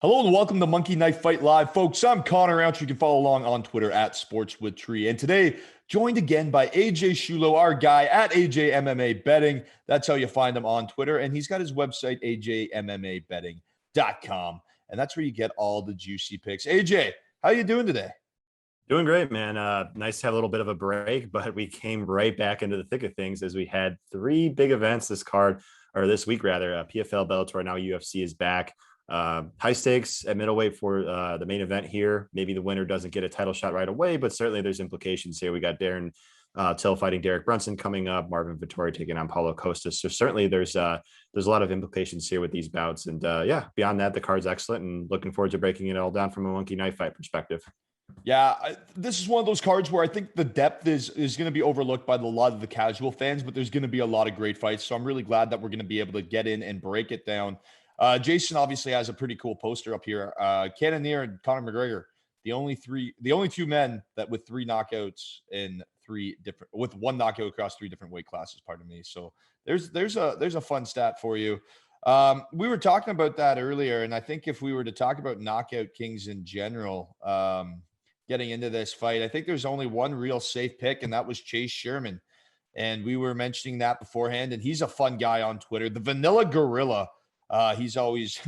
Hello and welcome to Monkey Knife Fight Live, folks. I'm Connor Rowntree. You can follow along on Twitter at SportsWithTree. And today, joined again by AJ Schullo, our guy at AJ MMA Betting. That's how you find him on Twitter. And he's got his website, ajmmabetting.com. And that's where you get all the juicy picks. AJ, how you doing today? Doing great, man. Nice to have a little bit of a break, but we came right back into the thick of things as we had three big events this week rather. PFL, Bellator, now UFC is back. High stakes at middleweight for the main event here. Maybe the winner doesn't get a title shot right away, but certainly there's implications here. We got Darren Till fighting Derek Brunson coming up, Marvin Vettori taking on Paulo Costa. So certainly there's a lot of implications here with these bouts. And beyond that, the card's excellent and looking forward to breaking it all down from a monkey knife fight perspective. Yeah, this is one of those cards where I think the depth is going to be overlooked by a lot of the casual fans, but there's going to be a lot of great fights. So I'm really glad that we're going to be able to get in and break it down. Jason obviously has a pretty cool poster up here. Cannonier and Conor McGregor, the only two men that with three knockouts with one knockout across three different weight classes. Pardon me. So there's a fun stat for you. We were talking about that earlier, and I think if we were to talk about knockout kings in general, getting into this fight, I think there's only one real safe pick, and that was Chase Sherman. And we were mentioning that beforehand, and he's a fun guy on Twitter. The Vanilla Gorilla. He's always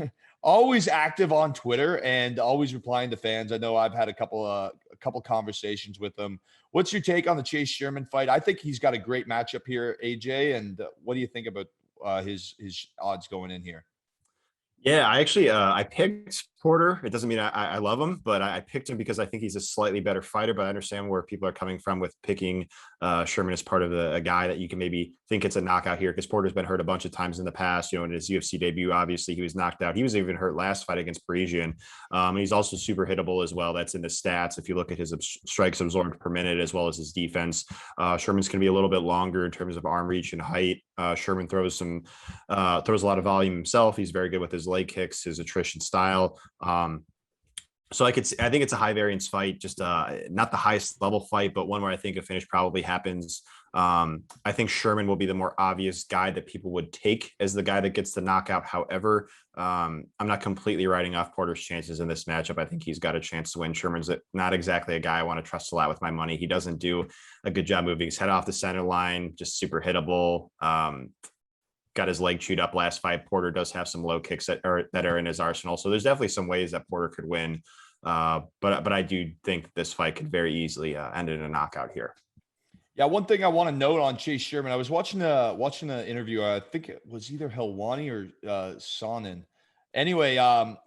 always active on Twitter and always replying to fans. I know I've had a couple conversations with him. What's your take on the Chase Sherman fight? I think he's got a great matchup here, AJ. And what do you think about his odds going in here? Yeah, I picked Porter. It doesn't mean I love him, but I picked him because I think he's a slightly better fighter. But I understand where people are coming from with picking Sherman as part of a guy that you can maybe think it's a knockout here, because Porter's been hurt a bunch of times in the past. In his UFC debut, obviously he was knocked out. He was even hurt last fight against Parisian. He's also super hittable as well. That's in the stats. If you look at his strikes absorbed per minute as well as his defense, Sherman's going to be a little bit longer in terms of arm reach and height. Sherman throws a lot of volume himself. He's very good with his leg kicks, his attrition style. So I think it's a high variance fight, just not the highest level fight, but one where I think a finish probably happens. I think Sherman will be the more obvious guy that people would take as the guy that gets the knockout. However, I'm not completely writing off Porter's chances in this matchup. I think he's got a chance to win. Sherman's not exactly a guy I want to trust a lot with my money. He doesn't do a good job moving his head off the center line, just super hittable. Got his leg chewed up last fight. Porter does have some low kicks that are in his arsenal. So there's definitely some ways that Porter could win. But I do think this fight could very easily end in a knockout here. Yeah, one thing I want to note on Chase Sherman, I was watching an interview. I think it was either Helwani or Sonnen. Anyway,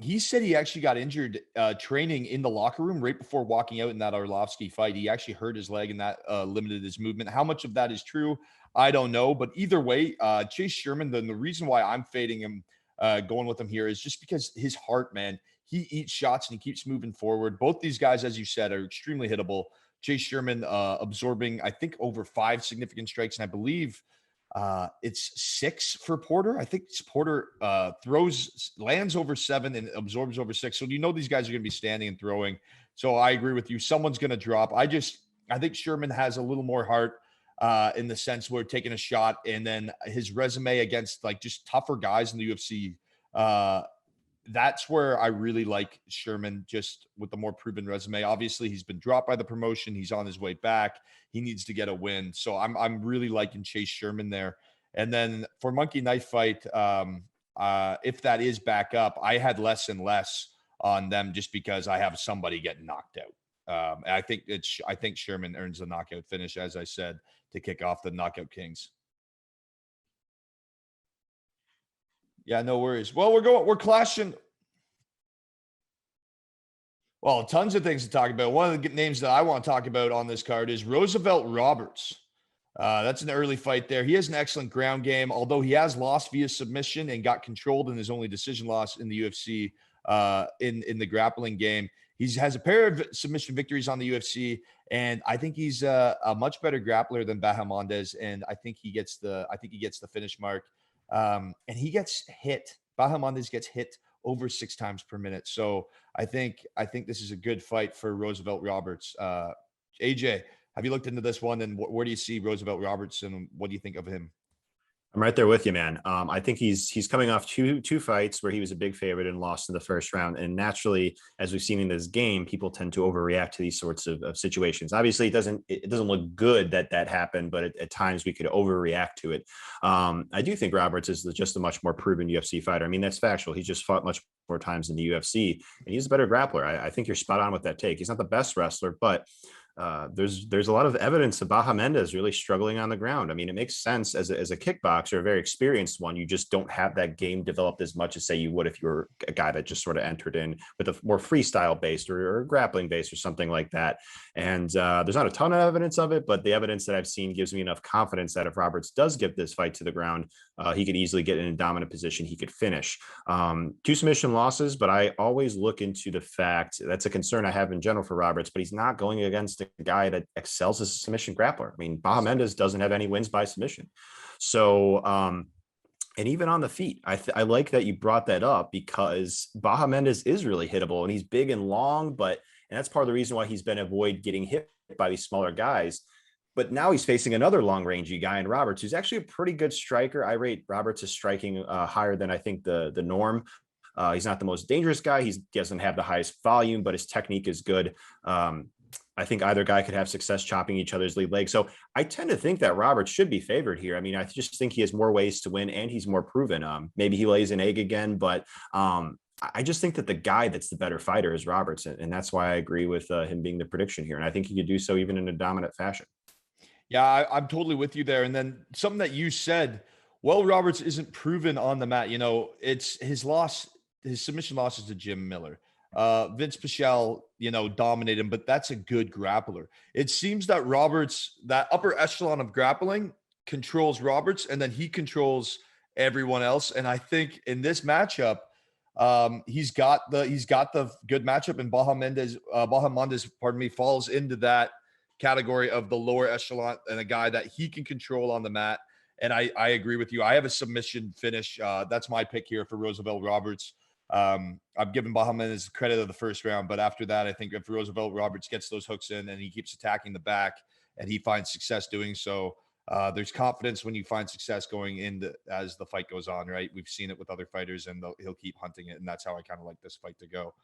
he said he actually got injured training in the locker room right before walking out in that Arlovsky fight. He actually hurt his leg, and that limited his movement. How much of that is true, I don't know. But either way, Chase Sherman, the reason why I'm fading him, going with him here, is just because his heart, man. He eats shots and he keeps moving forward. Both these guys, as you said, are extremely hittable. Chase Sherman absorbing, I think, over 5 significant strikes, and I believe it's 6 for Porter. I think Porter lands over 7 and absorbs over 6. So these guys are going to be standing and throwing. So I agree with you. Someone's going to drop. I think Sherman has a little more heart in the sense where taking a shot, and then his resume against like just tougher guys in the UFC. That's where I really like Sherman, just with the more proven resume. Obviously, he's been dropped by the promotion. He's on his way back. He needs to get a win. So I'm really liking Chase Sherman there. And then for Monkey Knife Fight, if that is back up, I had less and less on them just because I have somebody getting knocked out. I think Sherman earns the knockout finish, as I said, to kick off the Knockout Kings. Yeah, no worries. Well, we're clashing. Well, tons of things to talk about. One of the names that I want to talk about on this card is Roosevelt Roberts. That's an early fight there. He has an excellent ground game, although he has lost via submission and got controlled in his only decision loss in the UFC in the grappling game. He has a pair of submission victories on the UFC, and I think he's a much better grappler than Bahamondes, and I think he gets the finish mark. And he gets hit. Bahamondes gets hit over 6 times per minute. So I think this is a good fight for Roosevelt Roberts. AJ, have you looked into this one, and where do you see Roosevelt Roberts, and what do you think of him? I'm right there with you, man. I think he's coming off two fights where he was a big favorite and lost in the first round. And naturally, as we've seen in this game, people tend to overreact to these sorts of situations. Obviously, it doesn't look good that happened, but at times we could overreact to it. I do think Roberts is just a much more proven UFC fighter. I mean, that's factual. He's just fought much more times in the UFC, and he's a better grappler. I think you're spot on with that take. He's not the best wrestler, but there's a lot of evidence of Baja Mendez really struggling on the ground. I mean, it makes sense as a kickboxer, a very experienced one. You just don't have that game developed as much as say you would if you were a guy that just sort of entered in with a more freestyle based or grappling based or something like that. And there's not a ton of evidence of it, but the evidence that I've seen gives me enough confidence that if Roberts does get this fight to the ground, he could easily get in a dominant position. He could finish. 2 submission losses, but I always look into the fact that's a concern I have in general for Roberts, but he's not going against a guy that excels as a submission grappler. I mean, Baja Mendez doesn't have any wins by submission. So, and even on the feet, I like that you brought that up because Baja Mendez is really hittable and he's big and long, and that's part of the reason why he's been avoid getting hit by these smaller guys. But now he's facing another long rangey guy in Roberts, who's actually a pretty good striker. I rate Roberts as striking higher than I think the norm. He's not the most dangerous guy. He doesn't have the highest volume, but his technique is good. I think either guy could have success chopping each other's lead leg. So I tend to think that Roberts should be favored here. I mean, I just think he has more ways to win and he's more proven. Maybe he lays an egg again, but I just think that the guy that's the better fighter is Roberts. And that's why I agree with him being the prediction here. And I think he could do so even in a dominant fashion. Yeah, I'm totally with you there. And then something that you said, well, Roberts isn't proven on the mat. You know, it's his submission loss is to Jim Miller. Vince Pichel, dominated him, but that's a good grappler. It seems that Roberts, that upper echelon of grappling, controls Roberts, and then he controls everyone else. And I think in this matchup, he's got the good matchup, and Baja Mendez, falls into that category of the lower echelon and a guy that he can control on the mat. And I agree with you. I have a submission finish. That's my pick here for Roosevelt Roberts. I've given Baja Mendez credit of the first round, but after that, I think if Roosevelt Roberts gets those hooks in and he keeps attacking the back and he finds success doing so, there's confidence when you find success going in as the fight goes on, right? We've seen it with other fighters and he'll keep hunting it. And that's how I kind of like this fight to go.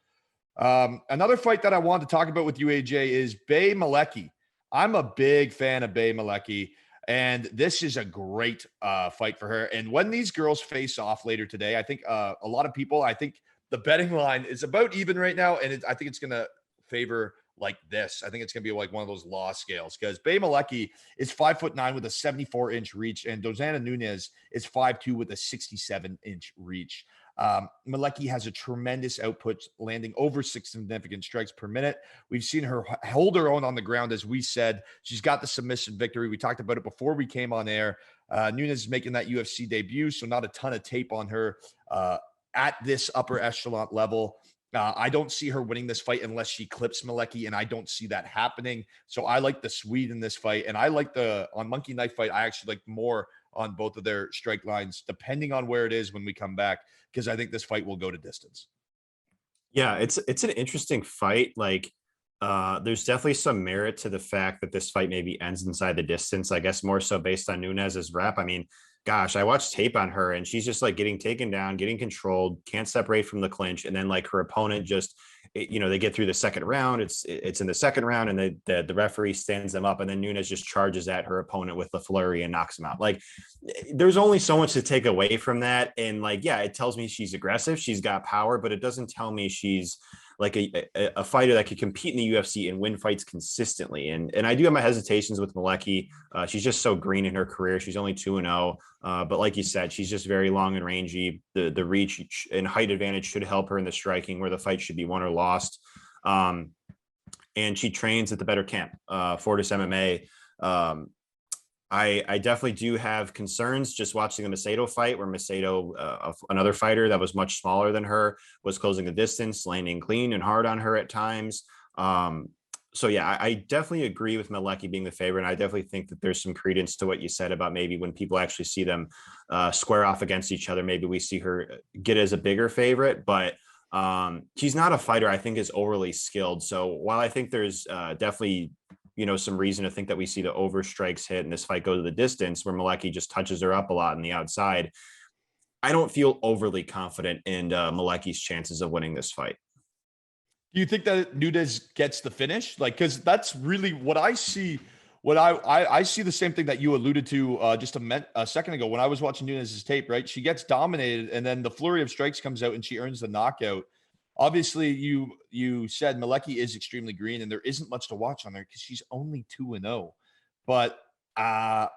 Another fight that I wanted to talk about with you, AJ, is Bay Malecki. I'm a big fan of Bay Malecki. And this is a great fight for her. And when these girls face off later today, I think a lot of people, I think the betting line is about even right now. And I think it's going to favor like this. I think it's going to be like one of those law scales because Bay Malecki is 5'9" with a 74-inch reach. And Dozana Nunes is 5'2" with a 67-inch reach. Malecki has a tremendous output, landing over 6 significant strikes per minute. We've seen her hold her own on the ground, as we said. She's got the submission victory. We talked about it before we came on air. Nunes is making that UFC debut, so not a ton of tape on her at this upper echelon level. I don't see her winning this fight unless she clips Malecki, and I don't see that happening. So I like the Swede in this fight, and I like on Monkey Knife Fight, I actually like more on both of their strike lines, depending on where it is when we come back, because I think this fight will go to distance. Yeah, it's an interesting fight. Like, there's definitely some merit to the fact that this fight maybe ends inside the distance. I guess more so based on Nunes's rep. I mean, gosh, I watched tape on her and she's just like getting taken down, getting controlled, can't separate from the clinch, and then like her opponent just, they get through the second round. It's in the second round, and the referee stands them up, and then Nunes just charges at her opponent with the flurry and knocks him out. Like, there's only so much to take away from that. And like, yeah, it tells me she's aggressive, she's got power, but it doesn't tell me she's like a fighter that could compete in the UFC and win fights consistently. And I do have my hesitations with Malecki. She's just so green in her career. She's only 2-0. But like you said, she's just very long and rangy. The reach and height advantage should help her in the striking, where the fight should be won or lost. And she trains at the better camp, Fortis MMA. I definitely do have concerns just watching the Macedo fight, where Macedo, another fighter that was much smaller than her, was closing the distance, landing clean and hard on her at times. So yeah, I definitely agree with Malecki being the favorite. And I definitely think that there's some credence to what you said about maybe when people actually see them square off against each other, maybe we see her get as a bigger favorite, but she's not a fighter I think is overly skilled. So while I think there's definitely, some reason to think that we see the over strikes hit and this fight go to the distance where Malecki just touches her up a lot on the outside. I don't feel overly confident in Malecki's chances of winning this fight. Do you think that Nunes gets the finish? Like, because that's really what I see. What I see the same thing that you alluded to just a second ago when I was watching Nunes' tape, right? She gets dominated and then the flurry of strikes comes out and she earns the knockout. Obviously, you said Malecki is extremely green and there isn't much to watch on there because she's only 2-0. But I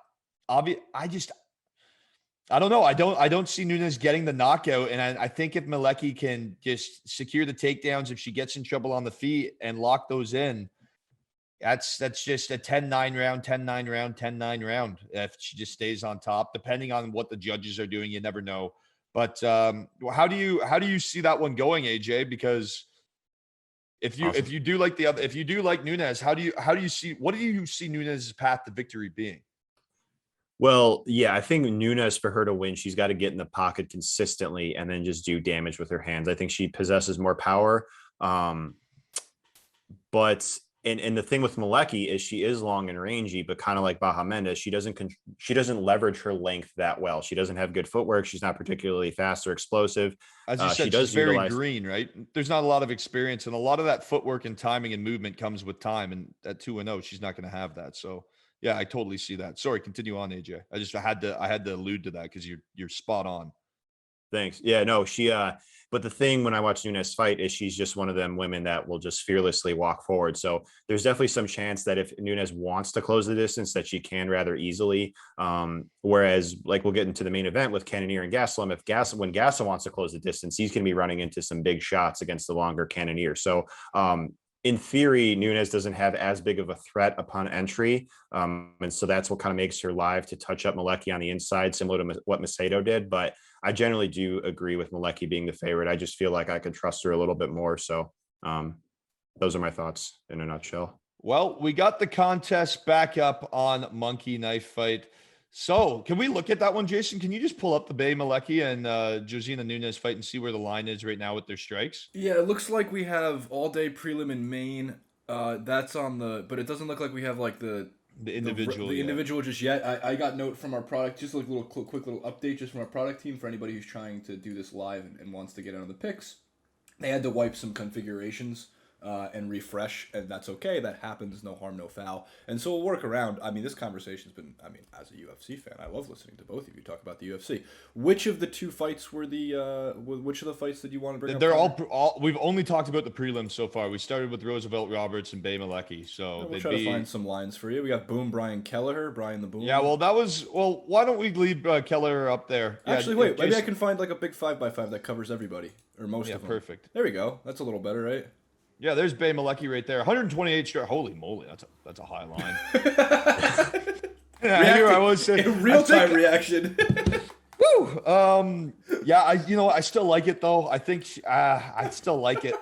don't know. I don't see Nunes getting the knockout. And I think if Malecki can just secure the takedowns, if she gets in trouble on the feet and lock those in, that's just a 10-9 round, 10-9 round, 10-9 round. If she just stays on top, depending on what the judges are doing, you never know. But how do you see that one going, AJ? Because if you do like Nunes, what do you see Nunes' path to victory being? Well, yeah, I think Nunes, for her to win, she's got to get in the pocket consistently and then just do damage with her hands. I think she possesses more power. But the thing with Malecki is she is long and rangy, but kind of like Baja Mendes, she doesn't leverage her length that well. She doesn't have good footwork. She's not particularly fast or explosive. As you said, she's very green, right? There's not a lot of experience, and a lot of that footwork and timing and movement comes with time. And at 2-0, she's not going to have that. So yeah, I totally see that. Sorry, continue on, AJ. I had to allude to that because you're spot on. Thanks. Yeah, no, but the thing when I watch Nunes fight is she's just one of them women that will just fearlessly walk forward. So there's definitely some chance that if Nunes wants to close the distance, that she can rather easily. Whereas, like, we'll get into the main event with Cannonier and Gaslum. When Gaslum wants to close the distance, he's going to be running into some big shots against the longer Cannonier. So in theory, Nunes doesn't have as big of a threat upon entry. And so that's what kind of makes her live to touch up Malecki on the inside, similar to what Macedo did. But I generally do agree with Malecki being the favorite. I just feel like I could trust her a little bit more. So those are my thoughts in a nutshell. Well, we got the contest back up on Monkey Knife Fight. So can we look at that one, Jason? Can you just pull up the Bay Malecki and Josina Nunes fight and see where the line is right now with their strikes? Yeah, it looks like we have all day prelim in Maine. That's on but it doesn't look like we have like the individual just yet. I got note from our product, just like a little quick little update just from our product team for anybody who's trying to do this live and wants to get out of the picks. They had to wipe some configurations and refresh, and that's okay. That happens, no harm, no foul. And so we'll work around. I mean, this conversation's been, as a UFC fan, I love listening to both of you talk about the UFC. Which of the two fights were which of the fights did you want to bring up? They're all we've only talked about the prelims so far. We started with Roosevelt Roberts and Bay Malecki. So we'll try to find some lines for you. We got Brian Kelleher, Brian the Boom. Yeah, why don't we leave Kelleher up there? Actually, wait, maybe I can find like a big 5x5 that covers everybody, or most of them. Yeah, perfect. There we go. That's a little better, right? Yeah, there's Bay Malecki right there. 128 strike. Holy moly, that's a high line. Yeah, here I was in real time reaction. Woo. Yeah, I still like it though. I think I still like it.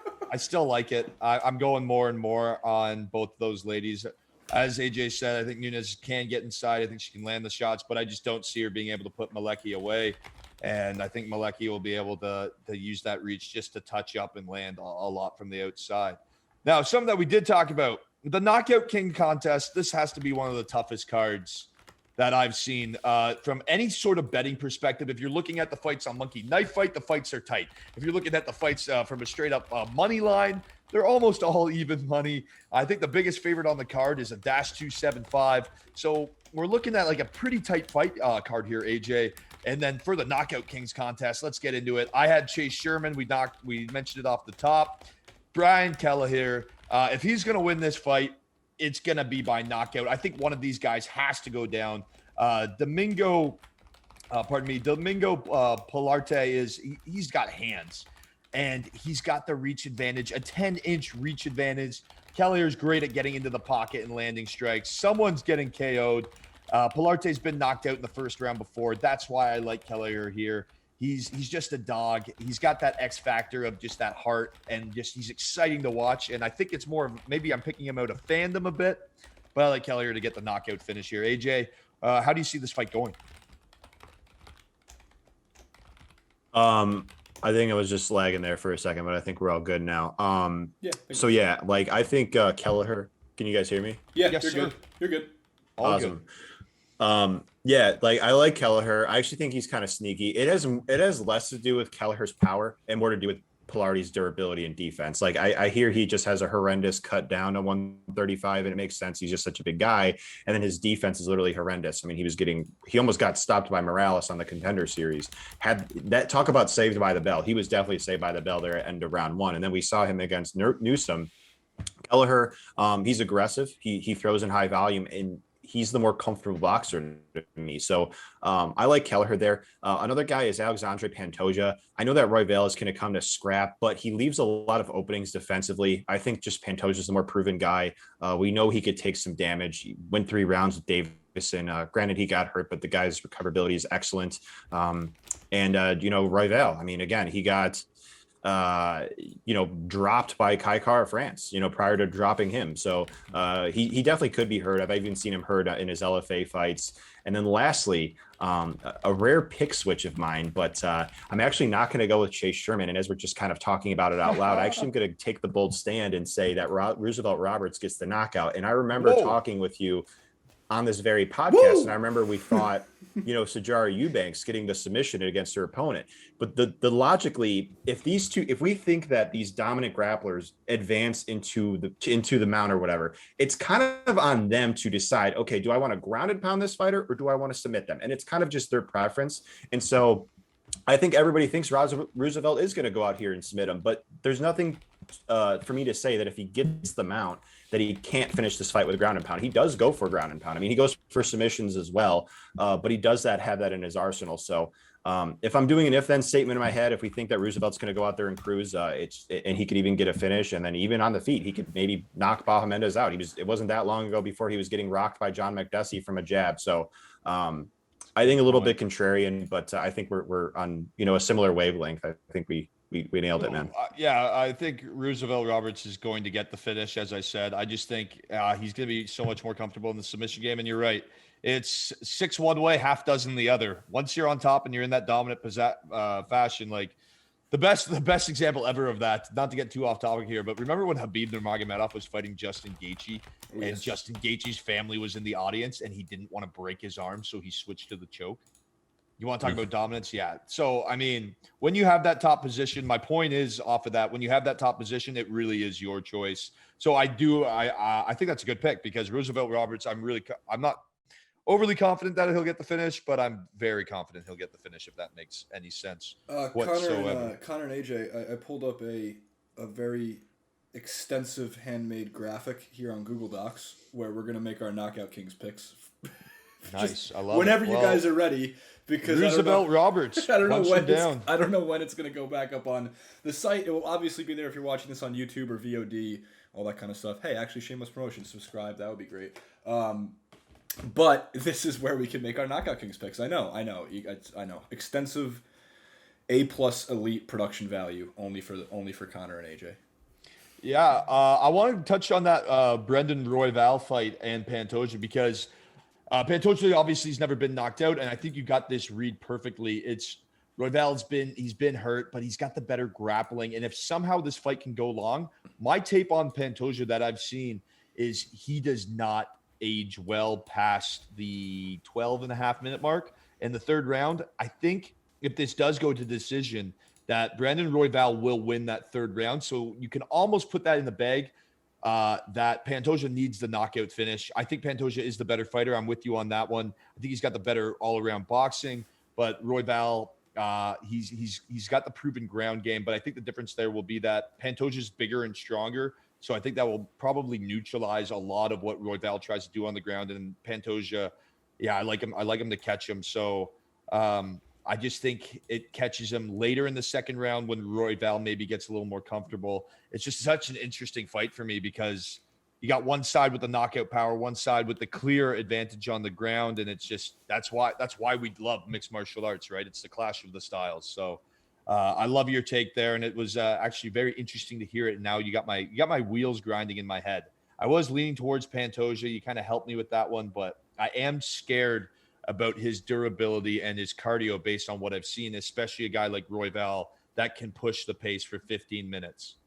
I'm going more and more on both those ladies. As AJ said, I think Nunes can get inside. I think she can land the shots, but I just don't see her being able to put Malecki away. And I think Malecki will be able to use that reach just to touch up and land a lot from the outside. Now, something that we did talk about, the Knockout King contest, this has to be one of the toughest cards that I've seen from any sort of betting perspective. If you're looking at the fights on Monkey Knife Fight, the fights are tight. If you're looking at the fights from a straight up money line, they're almost all even money. I think the biggest favorite on the card is a -275. So we're looking at like a pretty tight fight card here, AJ. And then for the Knockout Kings contest, let's get into it. I had Chase Sherman. We mentioned it off the top. Brian Kelleher. If he's going to win this fight, it's going to be by knockout. I think one of these guys has to go down. Domingo Pilarte he's got hands, and he's got the reach advantage, a 10-inch reach advantage. Kelleher's great at getting into the pocket and landing strikes. Someone's getting KO'd. Pilarte's been knocked out in the first round before. That's why I like Kelleher here. He's just a dog. He's got that X factor of just that heart, and just he's exciting to watch. And I think it's more of maybe I'm picking him out of fandom a bit, but I like Kelleher to get the knockout finish here. AJ, how do you see this fight going? I think I was just lagging there for a second, but I think we're all good now. I think Kelleher Can you guys hear me? Yeah, yes, you're sir. good. You're good. All Awesome. good. Yeah, like I like Kelleher. I actually think he's kind of sneaky. It has less to do with Kelleher's power and more to do with Pilardi's durability and defense. Like I hear he just has a horrendous cut down to 135, and it makes sense. He's just such a big guy, and then his defense is literally horrendous. I mean, he almost got stopped by Morales on the Contender Series. Had that, talk about saved by the bell. He was definitely saved by the bell there at end of round 1, and then we saw him against Newsome. Kelleher, he's aggressive. He throws in high volume, and he's the more comfortable boxer to me. So I like Kelleher there. Another guy is Alexandre Pantoja. I know that Royval is going to come to scrap, but he leaves a lot of openings defensively. I think just Pantoja is the more proven guy. We know he could take some damage. He went 3 rounds with Davison. Granted, he got hurt, but the guy's recoverability is excellent. Royval, I mean, again, he got dropped by Kai Kara France, prior to dropping him. So he definitely could be hurt. I've even seen him hurt in his LFA fights. And then lastly, a rare pick switch of mine, but I'm actually not going to go with Chase Sherman. And as we're just kind of talking about it out loud, I actually am going to take the bold stand and say that Roosevelt Roberts gets the knockout. And I remember talking with you on this very podcast, and I remember we thought, Sajara Eubanks getting the submission against her opponent. But the logically, if we think that these dominant grapplers advance into the mount or whatever, it's kind of on them to decide, okay, do I want to ground and pound this fighter or do I want to submit them? And it's kind of just their preference. And so I think everybody thinks Roosevelt is going to go out here and submit him, but there's nothing for me to say that if he gets the mount, that he can't finish this fight with ground and pound. He does go for ground and pound. I mean, he goes for submissions as well, but he does have that in his arsenal. So if I'm doing an if-then statement in my head, if we think that Roosevelt's going to go out there and cruise, and he could even get a finish, and then even on the feet, he could maybe knock Baja Mendez out. It wasn't that long ago before he was getting rocked by John McDessie from a jab. So I think a little bit contrarian, but I think we're on a similar wavelength. I think we nailed it, man. Yeah, I think Roosevelt Roberts is going to get the finish. As I said, I just think he's going to be so much more comfortable in the submission game. And you're right, it's 6 one way, half dozen the other. Once you're on top and you're in that dominant fashion, like the best example ever of that. Not to get too off topic here, but remember when Khabib Nurmagomedov was fighting Justin Gaethje, and Justin Gaethje's family was in the audience, and he didn't want to break his arm, so he switched to the choke. You want to talk about dominance? Yeah. So, I mean, when you have that top position, my point is off of that, when you have that top position, it really is your choice. So I think that's a good pick because Roosevelt Roberts, I'm not overly confident that he'll get the finish, but I'm very confident he'll get the finish if that makes any sense whatsoever. Connor and AJ, I pulled up a very extensive handmade graphic here on Google Docs where we're going to make our Knockout Kings picks. Nice. I love whenever it. you guys are ready. Because Roosevelt Roberts. I don't know when it's going to go back up on the site. It will obviously be there if you're watching this on YouTube or VOD, all that kind of stuff. Hey, actually, shameless promotion. Subscribe. That would be great. But this is where we can make our Knockout Kings picks. I know. Extensive A+ elite production value only for Connor and AJ. Yeah, I wanted to touch on that Brendan Royval fight and Pantoja because Pantoja obviously has never been knocked out, and I think you got this read perfectly. It's Royval's he's been hurt, but he's got the better grappling. And if somehow this fight can go long, my tape on Pantoja that I've seen is he does not age well past the 12.5-minute mark in the third round. I think if this does go to decision, that Brandon Royval will win that third round. So you can almost put that in the bag. That Pantoja needs the knockout finish. I think Pantoja is the better fighter. I'm with you on that one. I think he's got the better all-around boxing, but Royval, he's got the proven ground game. But I think the difference there will be that Pantoja's bigger and stronger, so I think that will probably neutralize a lot of what Royval tries to do on the ground. And Pantoja, yeah, I like him to catch him. So I just think it catches him later in the second round when Royval maybe gets a little more comfortable. It's just such an interesting fight for me because you got one side with the knockout power, one side with the clear advantage on the ground, and it's just that's why we love mixed martial arts, right? It's the clash of the styles. So I love your take there, and it was actually very interesting to hear it. Now you got my wheels grinding in my head. I was leaning towards Pantoja. You kind of helped me with that one, but I am scared about his durability and his cardio based on what I've seen, especially a guy like Royval that can push the pace for 15 minutes.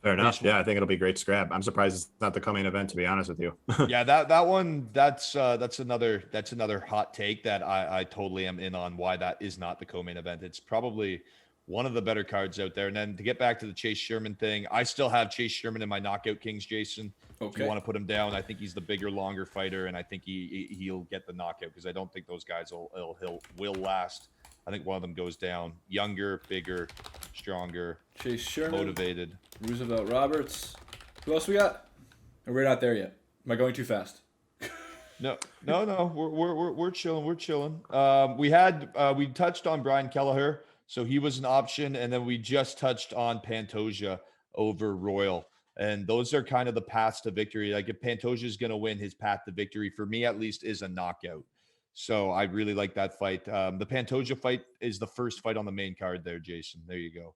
Fair enough. Yeah, I think it'll be great scrap. I'm surprised it's not the co-main event, to be honest with you. Yeah, that one, that's another hot take that I totally am in on, why that is not the co-main event. It's probably one of the better cards out there. And then to get back to the Chase Sherman thing, I still have Chase Sherman in my knockout kings, Jason. Okay. If you want to put him down, I think he's the bigger, longer fighter, and I think he'll get the knockout, because I don't think those guys will last. I think one of them goes down. Younger, bigger, stronger, Chase Sherman, motivated. Roosevelt Roberts. Who else we got? We're not there yet. Am I going too fast? No. We're chilling. We're chilling. We touched on Brian Kelleher, so he was an option, and then we just touched on Pantoja over Royal, and those are kind of the paths to victory. Like, if Pantoja is going to win, his path to victory, for me at least, is a knockout. So I really like that fight. The Pantoja fight is the first fight on the main card there, Jason. There you go.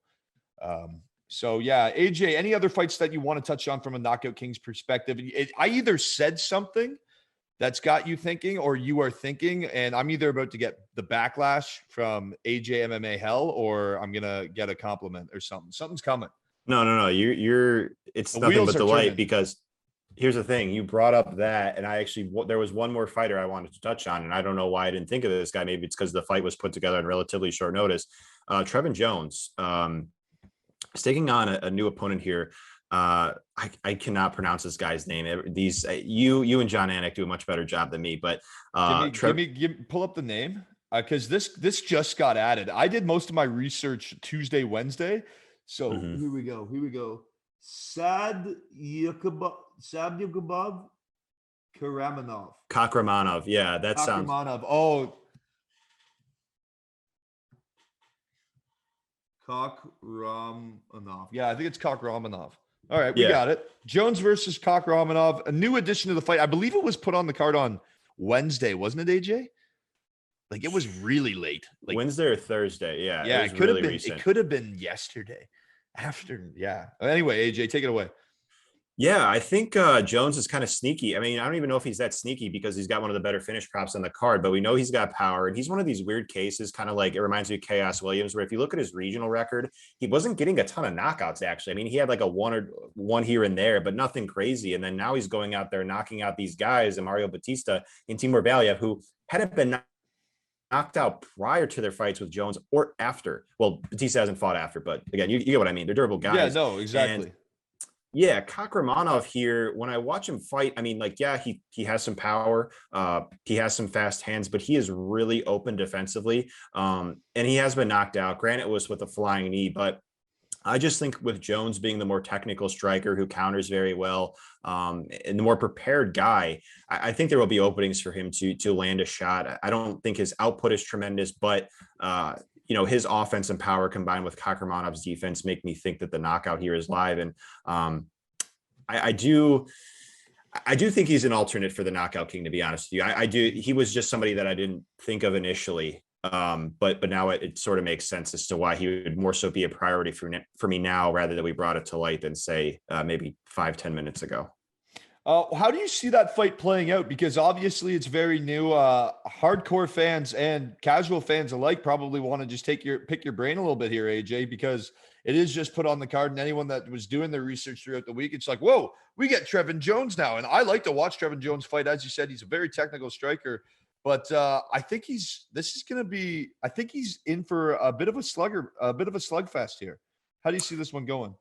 So yeah, AJ, any other fights that you want to touch on from a Knockout Kings perspective? I either said something that's got you thinking, or you are thinking, and I'm either about to get the backlash from AJ MMA Hell, or I'm gonna get a compliment or something. Something's coming. No. You're it's nothing but delight, because here's the thing. You brought up that, and there was one more fighter I wanted to touch on, and I don't know why I didn't think of this guy. Maybe it's because the fight was put together in relatively short notice. Trevin Jones, taking on a new opponent here. I cannot pronounce this guy's name. You and John Anik do a much better job than me, but pull up the name, because this just got added. I did most of my research Tuesday, Wednesday. So here we go. Sad Yakubov Cockromanov. Yeah, that Cockromanov. sounds. Oh, Cockromanov. Yeah, I think it's Cockromanov. All right, we got it. Jones versus Cockromanov, a new addition to the fight. I believe it was put on the card on Wednesday, wasn't it, AJ? Like, it was really late. Like Wednesday or Thursday. Yeah. Yeah, it could have been. Recent. It could have been yesterday. Anyway, AJ, take it away. Yeah, I think Jones is kind of sneaky. I mean, I don't even know if he's that sneaky, because he's got one of the better finish props on the card, but we know he's got power, and he's one of these weird cases, kind of like, it reminds me of Chaos Williams, where if you look at his regional record, he wasn't getting a ton of knockouts, actually. I mean, he had like a one here and there, but nothing crazy. And then now he's going out there knocking out these guys, and Mario Batista and Timur Valiev, who hadn't been knocked out prior to their fights with Jones or after. Well, Batista hasn't fought after, but again, you get what I mean. They're durable guys. Yeah, no, exactly. And yeah, Cockromanov here, when I watch him fight, I mean, like, yeah, he has some power. He has some fast hands, but he is really open defensively. And he has been knocked out. Granted, it was with a flying knee, but I just think with Jones being the more technical striker who counters very well, and the more prepared guy, I think there will be openings for him to land a shot. I don't think his output is tremendous, but his offense and power combined with Cockromanov's defense make me think that the knockout here is live. And I do think he's an alternate for the Knockout King, to be honest with you. I do. He was just somebody that I didn't think of initially. But now it sort of makes sense as to why he would more so be a priority for me now, rather than we brought it to light than say maybe 5-10 minutes ago. How do you see that fight playing out? Because obviously it's very new. Hardcore fans and casual fans alike probably want to just pick your brain a little bit here, AJ, because it is just put on the card, and anyone that was doing their research throughout the week, it's like, whoa, we get Trevin Jones now. And I like to watch Trevin Jones fight. As you said, he's a very technical striker. But I think he's in for a bit of a slugfest here. How do you see this one going?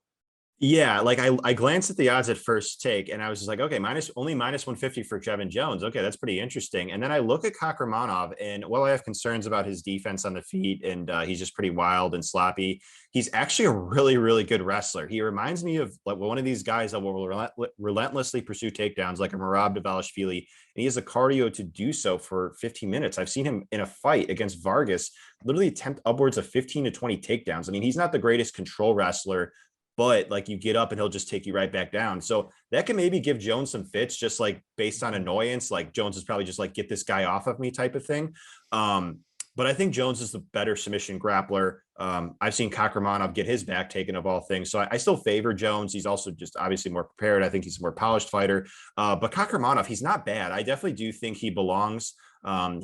Yeah, like I glanced at the odds at first take, and I was just like, okay, only minus 150 for Trevin Jones. Okay, that's pretty interesting. And then I look at Cockromanov, and while I have concerns about his defense on the feet, and he's just pretty wild and sloppy, he's actually a really, really good wrestler. He reminds me of like one of these guys that will relentlessly pursue takedowns, like a Merab Dvalishvili, and he has the cardio to do so for 15 minutes. I've seen him in a fight against Vargas literally attempt upwards of 15 to 20 takedowns. I mean, he's not the greatest control wrestler, but like, you get up and he'll just take you right back down. So that can maybe give Jones some fits, just like based on annoyance. Like, Jones is probably just like, get this guy off of me type of thing. But I think Jones is the better submission grappler. I've seen Cockromanov get his back taken of all things. So I still favor Jones. He's also just obviously more prepared. I think he's a more polished fighter. But Cockromanov, he's not bad. I definitely do think he belongs.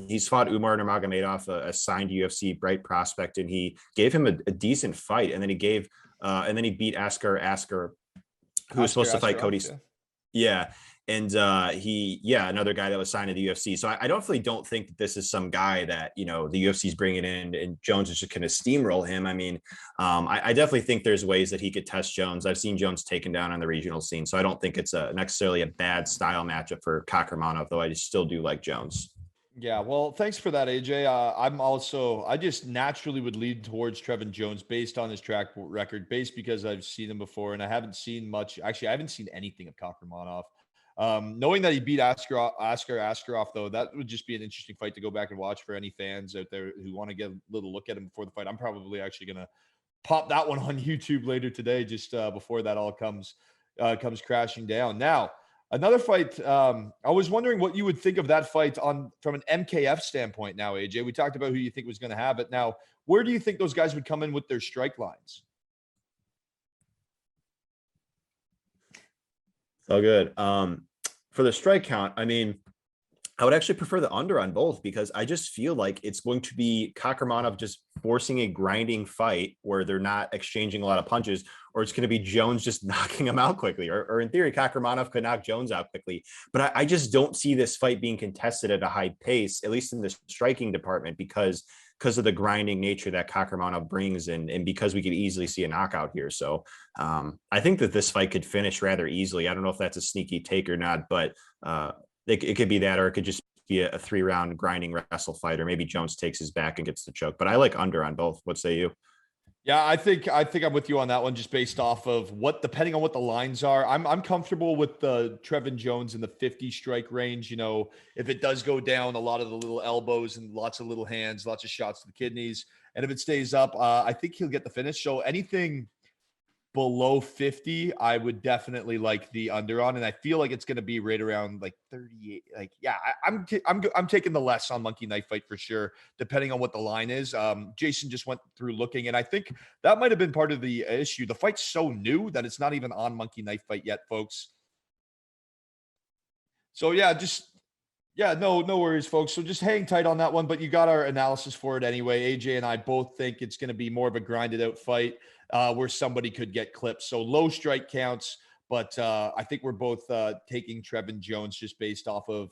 He's fought Umar Nurmagomedov, a signed UFC bright prospect, and he gave him a decent fight. And then he beat Askar who was supposed to fight Cody. Yeah. Yeah. And another guy that was signed to the UFC. So I definitely don't think that this is some guy that, the UFC is bringing in and Jones is just going to steamroll him. I mean, I definitely think there's ways that he could test Jones. I've seen Jones taken down on the regional scene. So I don't think it's necessarily a bad style matchup for Cockromanov, though I still do like Jones. Yeah, well, thanks for that, AJ. I just naturally would lead towards Trevin Jones based on his track record, based because I've seen him before and I haven't seen much. Actually, I haven't seen anything of Cockromanov. Knowing that he beat Asker Askarov, though, that would just be an interesting fight to go back and watch for any fans out there who want to get a little look at him before the fight. I'm probably actually going to pop that one on YouTube later today, just before that all comes crashing down. Now, another fight. I was wondering what you would think of that fight from an MKF standpoint. Now, AJ, we talked about who you think was going to have it. Now, where do you think those guys would come in with their strike lines? So good. For the strike count, I mean, I would actually prefer the under on both because I just feel like it's going to be Cockromanov just forcing a grinding fight where they're not exchanging a lot of punches, or it's going to be Jones just knocking him out quickly. Or in theory, Cockromanov could knock Jones out quickly. But I just don't see this fight being contested at a high pace, at least in the striking department, because of the grinding nature that Cockromanov brings and because we could easily see a knockout here. So I think that this fight could finish rather easily. I don't know if that's a sneaky take or not, but it could be that, or it could just be a 3-round grinding wrestle fight, or maybe Jones takes his back and gets the choke. But I like under on both. What say you? Yeah, I think I'm with you on that one, just based off of depending on what the lines are. I'm comfortable with the Trevin Jones in the 50 strike range. If it does go down, a lot of the little elbows and lots of little hands, lots of shots to the kidneys. And if it stays up, I think he'll get the finish. So anything below 50, I would definitely like the under on, and I feel like it's going to be right around like 38. I'm taking the less on Monkey Knife Fight for sure, depending on what the line is. Jason just went through looking, and I think that might have been part of the issue. The fight's so new that it's not even on Monkey Knife Fight yet, folks. So no worries, folks. So just hang tight on that one, but you got our analysis for it anyway. AJ and I both think it's going to be more of a grinded out fight where somebody could get clipped. So low strike counts, but I think we're both taking Trevin Jones just based off of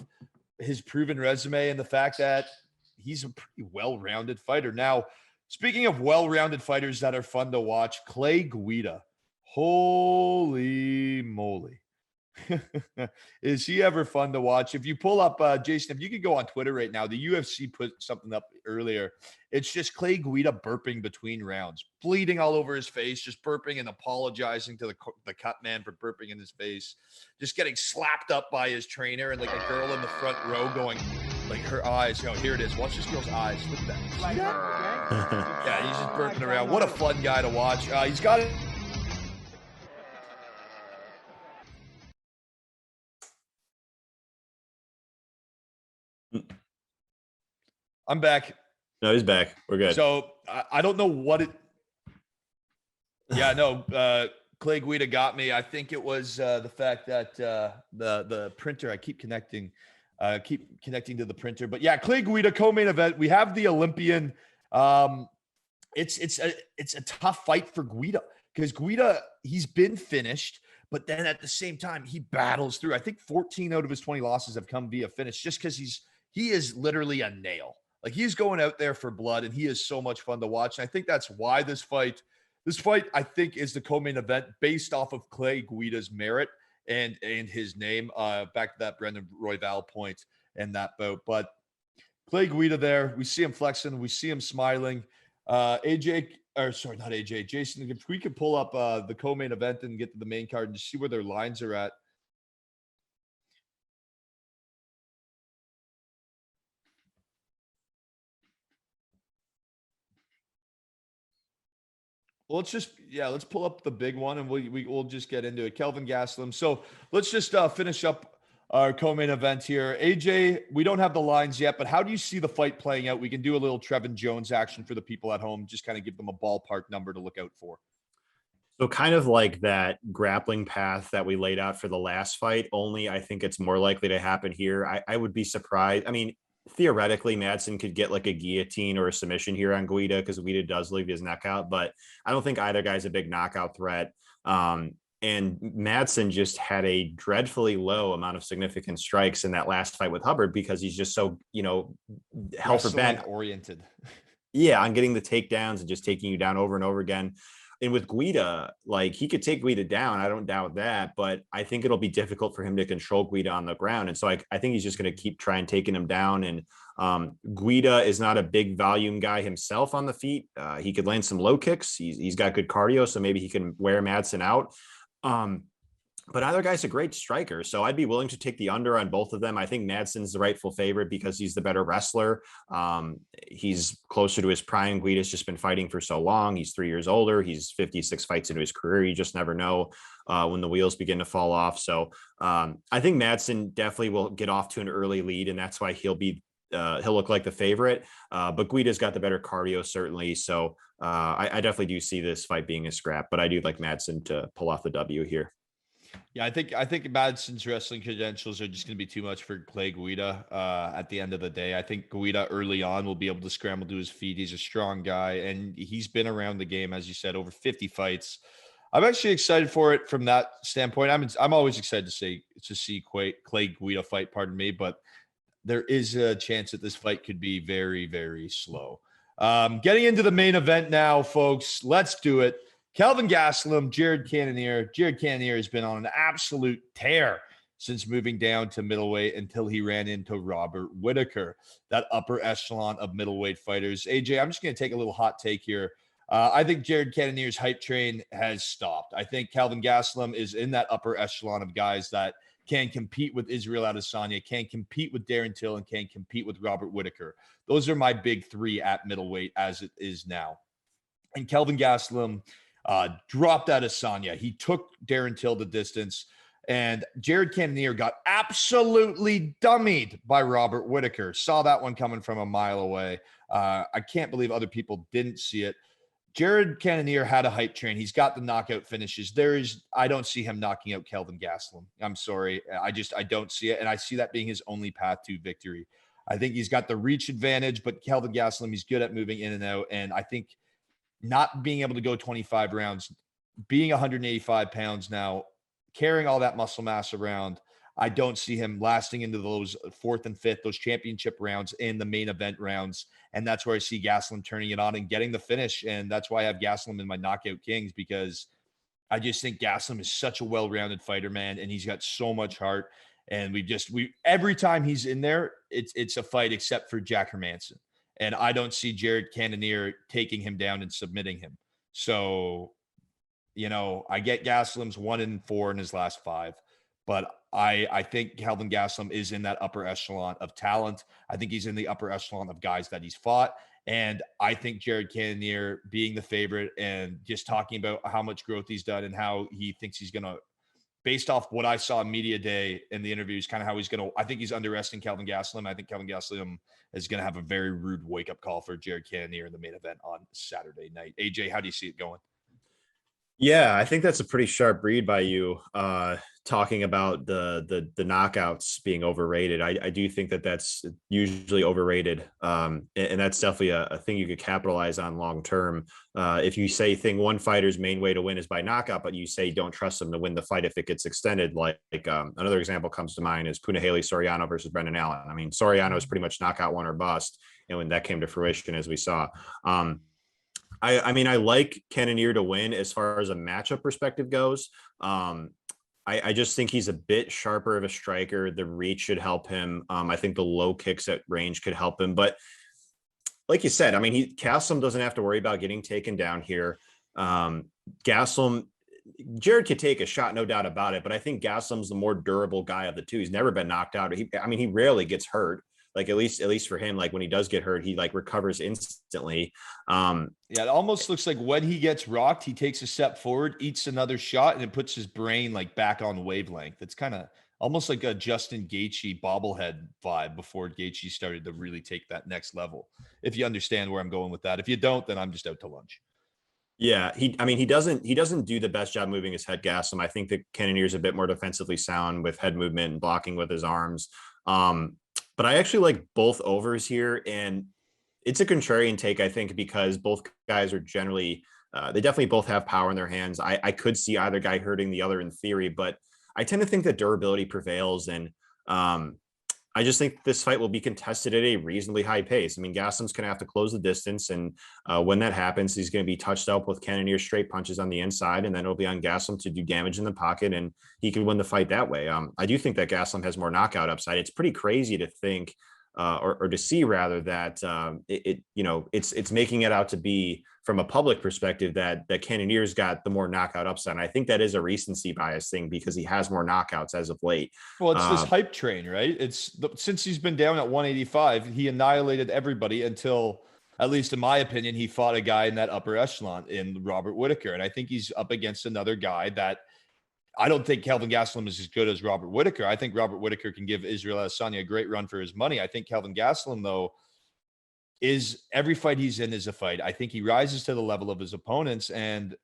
his proven resume and the fact that he's a pretty well-rounded fighter. Now, speaking of well-rounded fighters that are fun to watch, Clay Guida. Holy moly. Is he ever fun to watch? If you pull up, Jason, if you could go on Twitter right now, the UFC put something up earlier. It's just Clay Guida burping between rounds, bleeding all over his face, just burping and apologizing to the cut man for burping in his face, just getting slapped up by his trainer, and like a girl in the front row going, like her eyes, here it is. Watch this girl's eyes. Look at that. See that? Yeah, he's just burping around. What a fun guy to watch. He's got it. I'm back. No, he's back. We're good. So I don't know what it. Yeah, no. Clay Guida got me. I think it was the fact that the printer. I keep connecting to the printer. But yeah, Clay Guida co-main event. We have the Olympian. It's a tough fight for Guida because Guida, he's been finished, but then at the same time he battles through. I think 14 out of his 20 losses have come via finish, just because he is literally a nail. Like, he's going out there for blood, and he is so much fun to watch. And I think that's why this fight, I think, is the co-main event based off of Clay Guida's merit and his name. Back to that Brendan Royval point and that bout. But Clay Guida there, we see him flexing, we see him smiling. Not AJ, Jason, if we could pull up the co-main event and get to the main card and see where their lines are at. Well, let's pull up the big one and we'll just get into it. Kelvin Gastelum. So let's just finish up our co-main event here. AJ, we don't have the lines yet, but how do you see the fight playing out? We can do a little Trevin Jones action for the people at home, just kind of give them a ballpark number to look out for. So kind of like that grappling path that we laid out for the last fight, only I think it's more likely to happen here. I would be surprised. I mean, theoretically, Madsen could get like a guillotine or a submission here on Guida because Guida does leave his neck out, but I don't think either guy's a big knockout threat. And Madsen just had a dreadfully low amount of significant strikes in that last fight with Hubbard because he's just so, hell for bent oriented. Yeah, on getting the takedowns and just taking you down over and over again. And with Guida, like he could take Guida down. I don't doubt that, but I think it'll be difficult for him to control Guida on the ground. And so I think he's just going to keep trying taking him down. And Guida is not a big volume guy himself on the feet. He could land some low kicks. He's got good cardio, so maybe he can wear Madsen out. But either guy's a great striker, so I'd be willing to take the under on both of them. I think Madsen's the rightful favorite because he's the better wrestler. He's closer to his prime. Guida's just been fighting for so long. He's 3 years older. He's 56 fights into his career. You just never know when the wheels begin to fall off. So I think Madsen definitely will get off to an early lead, and that's why he'll look like the favorite. But Guida's got the better cardio, certainly. So I definitely do see this fight being a scrap, but I do like Madsen to pull off the W here. Yeah, I think Madsen's wrestling credentials are just going to be too much for Clay Guida at the end of the day. I think Guida early on will be able to scramble to his feet. He's a strong guy, and he's been around the game, as you said, over 50 fights. I'm actually excited for it from that standpoint. I'm always excited to see Clay Guida fight, pardon me, but there is a chance that this fight could be very, very slow. Getting into the main event now, folks. Let's do it. Kelvin Gastelum, Jared Cannonier. Jared Cannonier has been on an absolute tear since moving down to middleweight until he ran into Robert Whittaker, that upper echelon of middleweight fighters. AJ, I'm just going to take a little hot take here. I think Jared Cannonier's hype train has stopped. I think Kelvin Gastelum is in that upper echelon of guys that can compete with Israel Adesanya, can compete with Darren Till, and can compete with Robert Whittaker. Those are my big three at middleweight as it is now. And Kelvin Gastelum dropped Adesanya. He took Darren Till the distance, and Jared Cannonier got absolutely dummied by Robert Whittaker. Saw that one coming from a mile away. I can't believe other people didn't see it. Jared Cannonier had a hype train. He's got the knockout finishes. I don't see him knocking out Kelvin Gastelum. I'm sorry. I don't see it. And I see that being his only path to victory. I think he's got the reach advantage, but Kelvin Gastelum, he's good at moving in and out. And I think not being able to go 25 rounds, being 185 pounds now, carrying all that muscle mass around, I don't see him lasting into those fourth and fifth, those championship rounds and the main event rounds. And that's where I see Gastelum turning it on and getting the finish. And that's why I have Gastelum in my knockout kings, because I just think Gastelum is such a well-rounded fighter, man. And he's got so much heart. And every time he's in there, it's a fight except for Jack Hermanson. And I don't see Jared Cannonier taking him down and submitting him. So, I get Gastelum's 1-4 in his last 5, but I think Kelvin Gastelum is in that upper echelon of talent. I think he's in the upper echelon of guys that he's fought. And I think Jared Cannonier being the favorite and just talking about how much growth he's done and how he thinks he's going to, based off what I saw media day in the interviews, kind of how he's going to, I think he's underestimating Kelvin Gastelum. I think Kelvin Gastelum is going to have a very rude wake-up call for Jared Cannonier in the main event on Saturday night. AJ, how do you see it going? Yeah, I think that's a pretty sharp read by you, talking about the knockouts being overrated. I do think that's usually overrated, and that's definitely a thing you could capitalize on long term. If you say one fighter's main way to win is by knockout, but you say don't trust them to win the fight if it gets extended, like another example comes to mind is Punahele Soriano versus Brendan Allen. I mean, Soriano is pretty much knockout one or bust, and when that came to fruition, as we saw. I mean, I like Cannonier to win as far as a matchup perspective goes. I just think he's a bit sharper of a striker. The reach should help him. I think the low kicks at range could help him. But like you said, I mean, Gastelum doesn't have to worry about getting taken down here. Gastelum, Jared could take a shot, no doubt about it. But I think Gastelum's the more durable guy of the two. He's never been knocked out. He rarely gets hurt. Like at least for him, like when he does get hurt, he like recovers instantly. Yeah, it almost looks like when he gets rocked, he takes a step forward, eats another shot, and it puts his brain like back on wavelength. It's kind of almost like a Justin Gaethje bobblehead vibe before Gaethje started to really take that next level. If you understand where I'm going with that. If you don't, then I'm just out to lunch. Yeah, he doesn't do the best job moving his head, Gastelum. I think that Cannonier is a bit more defensively sound with head movement and blocking with his arms. But I actually like both overs here, and it's a contrarian take, I think, because both guys are generally They definitely both have power in their hands. I could see either guy hurting the other in theory, but I tend to think that durability prevails. And I just think this fight will be contested at a reasonably high pace. I mean, Gaslum's going to have to close the distance. And when that happens, he's going to be touched up with Cannonier straight punches on the inside. And then it'll be on Gaslum to do damage in the pocket. And he can win the fight that way. I do think that Gaslum has more knockout upside. It's pretty crazy to think or to see rather that it's making it out to be from a public perspective that Cannonier's got the more knockout upside. And I think that is a recency bias thing because he has more knockouts as of late. Well, it's this hype train, right? Since he's been down at 185, he annihilated everybody until, at least in my opinion, he fought a guy in that upper echelon in Robert Whittaker. And I think he's up against another guy that I don't think Kelvin Gastelum is as good as Robert Whittaker. I think Robert Whittaker can give Israel Adesanya a great run for his money. I think Kelvin Gastelum, though, is every fight he's in is a fight. I think he rises to the level of his opponents, and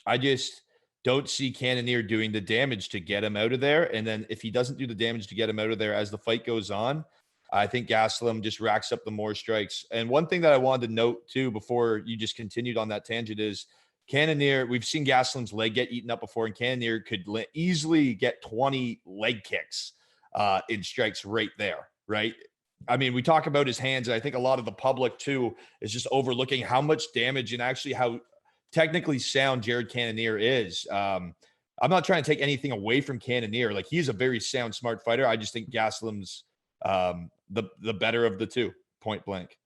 I just don't see Cannonier doing the damage to get him out of there. And then if he doesn't do the damage to get him out of there as the fight goes on, I think Gaslum just racks up the more strikes. And one thing that I wanted to note too, before you just continued on that tangent, is Cannonier, we've seen Gaslum's leg get eaten up before, and Cannonier could easily get 20 leg kicks in strikes right there, right? I mean, we talk about his hands, and I think a lot of the public too is just overlooking how much damage and actually how technically sound Jared Cannonier is. I'm not trying to take anything away from Cannonier. Like, he's a very sound, smart fighter. I just think Gaslum's the better of the two, point blank.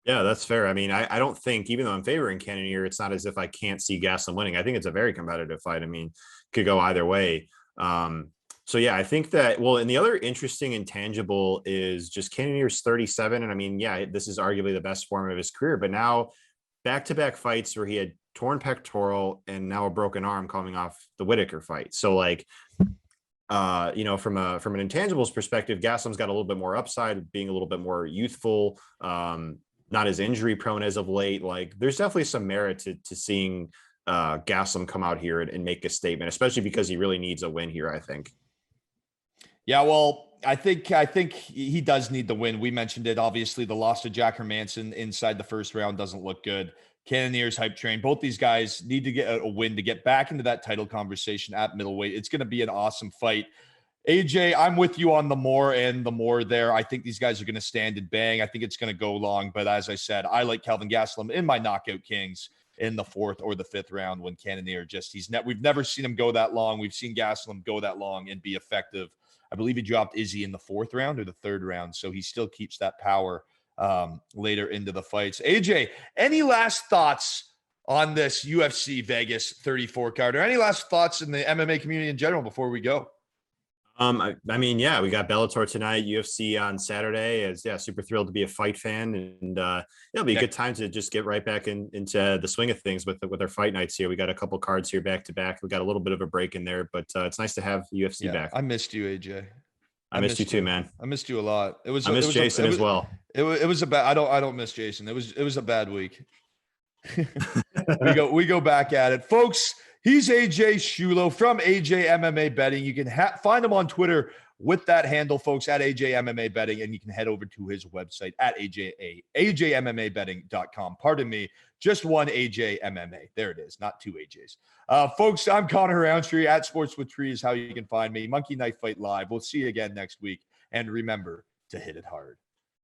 Yeah, that's fair. I mean, I don't think, even though I'm favoring Cannonier, it's not as if I can't see Gaslum winning. I think it's a very competitive fight. I mean, could go either way. So yeah, I think that, well, and the other interesting intangible is just Cannonier's 37. And I mean, yeah, this is arguably the best form of his career, but now back-to-back fights where he had torn pectoral and now a broken arm coming off the Whittaker fight. So like, from an intangibles perspective, Gaslum's got a little bit more upside, being a little bit more youthful, not as injury prone as of late. Like, there's definitely some merit to seeing Gaslum come out here and make a statement, especially because he really needs a win here, I think. Yeah, well, I think he does need the win. We mentioned it. Obviously, the loss to Jack Hermanson inside the first round doesn't look good. Cannonier's hype train. Both these guys need to get a win to get back into that title conversation at middleweight. It's going to be an awesome fight. AJ, I'm with you on the more there. I think these guys are going to stand and bang. I think it's going to go long. But as I said, I like Kelvin Gastelum in my knockout kings in the 4th or the 5th round when Cannonier we've never seen him go that long. We've seen Gastelum go that long and be effective. I believe he dropped Izzy in the 4th round or the 3rd round. So he still keeps that power later into the fights. AJ, any last thoughts on this UFC Vegas 34 card, or any last thoughts in the MMA community in general before we go? I mean, yeah, we got Bellator tonight, UFC on Saturday. Super thrilled to be a fight fan, and it'll be a good time to just get right back into the swing of things with our fight nights here. We got a couple cards here back to back. We got a little bit of a break in there, but it's nice to have UFC back. I missed you, AJ. I missed you too, man. I missed you a lot. I missed Jason as well. It was a bad. I don't miss Jason. It was a bad week. we go back at it, folks. He's AJ Schullo from AJ MMA Betting. You can find him on Twitter with that handle, folks, at AJ MMA Betting, and you can head over to his website at AJMMABetting.com. Pardon me, just one AJ MMA. There it is, not two AJs. Folks, I'm Connor Rowntree at Sports with Tree is how you can find me. Monkey Knife Fight Live. We'll see you again next week, and remember to hit it hard.